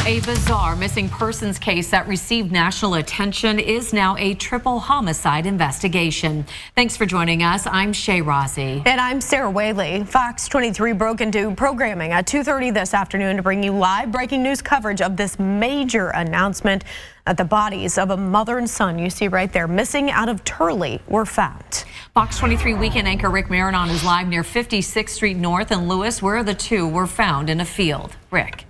A bizarre missing persons case that received national attention is now a triple homicide investigation. Thanks for joining us. I'm Shay Rossi. And I'm Sarah Whaley. Fox 23 broke into programming at 2:30 this afternoon to bring you live breaking news coverage of this major announcement that the bodies of a mother and son you see right there missing out of Turley were found. Fox 23 weekend anchor Rick Marinon is live near 56th Street North in Lewis, where the two were found in a field. Rick.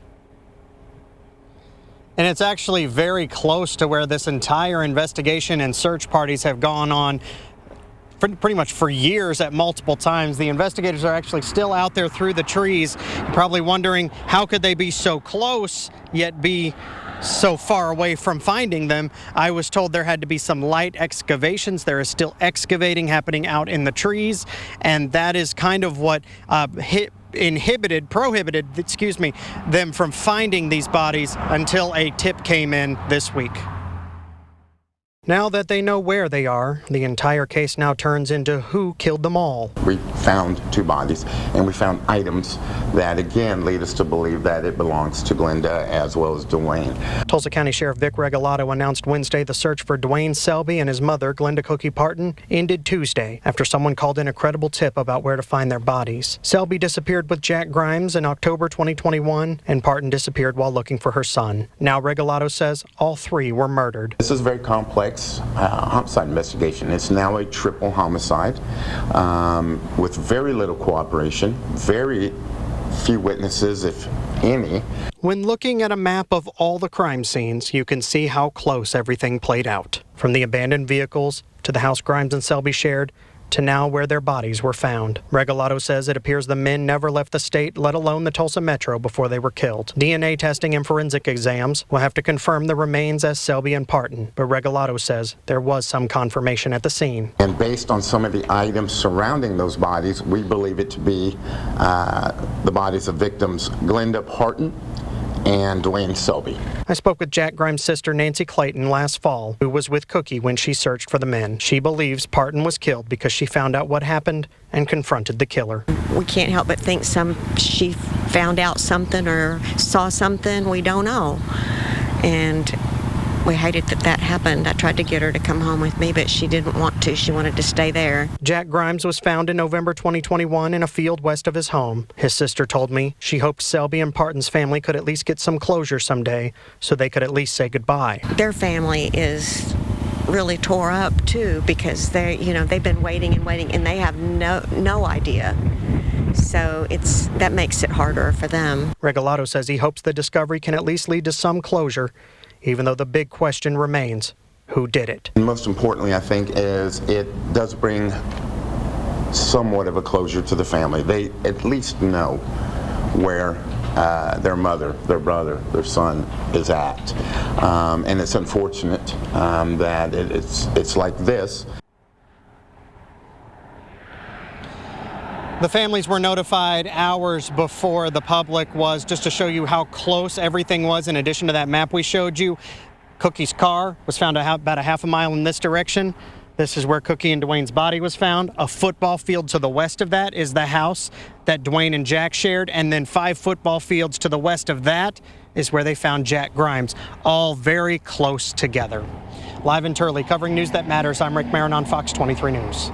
And it's actually very close to where this entire investigation and search parties have gone on pretty much for years at multiple times. The investigators are actually still out there through the trees. You're probably wondering, how could they be so close yet be so far away from finding them? I was told there had to be some light excavations. There is still excavating happening out in the trees, and that is kind of what prohibited them from finding these bodies until a tip came in this week. Now that they know where they are, the entire case now turns into who killed them all. We found two bodies, and we found items that again lead us to believe that it belongs to Glenda as well as Dwayne. Tulsa County Sheriff Vic Regalado announced Wednesday the search for Dwayne Selby and his mother, Glenda Cookie Parton, ended Tuesday after someone called in a credible tip about where to find their bodies. Selby disappeared with Jack Grimes in October 2021, and Parton disappeared while looking for her son. Now Regalado says all three were murdered. This is very complex. Homicide investigation. It's now a triple homicide with very little cooperation, very few witnesses, if any. When looking at a map of all the crime scenes, you can see how close everything played out. From the abandoned vehicles to the house Grimes and Selby shared, to now where their bodies were found. Regalado says it appears the men never left the state, let alone the Tulsa Metro, before they were killed. DNA testing and forensic exams will have to confirm the remains as Selby and Parton, but Regalado says there was some confirmation at the scene. And based on some of the items surrounding those bodies, we believe it to be the bodies of victims Glenda Parton and Dwayne Selby. I spoke with Jack Grimes' sister Nancy Clayton last fall, who was with Cookie when she searched for the men. She believes Parton was killed because she found out what happened and confronted the killer. We can't help but think she found out something or saw something we don't know. And we hated that happened. I tried to get her to come home with me, but she didn't want to. She wanted to stay there. Jack Grimes was found in November 2021 in a field west of his home. His sister told me she hoped Selby and Parton's family could at least get some closure someday so they could at least say goodbye. Their family is really tore up too, because they've been waiting and they have no idea. So that makes it harder for them. Regalado says he hopes the discovery can at least lead to some closure, even though the big question remains, who did it? And most importantly, I think, is it does bring somewhat of a closure to the family. They at least know where their mother, their brother, their son is at. And it's unfortunate that it's like this. The families were notified hours before the public was, just to show you how close everything was. In addition to that map we showed you, Cookie's car was found about a half a mile in this direction. This is where Cookie and Dwayne's body was found. A football field to the west of that is the house that Dwayne and Jack shared, and then 5 football fields to the west of that is where they found Jack Grimes, all very close together. Live in Turley, covering news that matters, I'm Rick Marinon, Fox 23 News.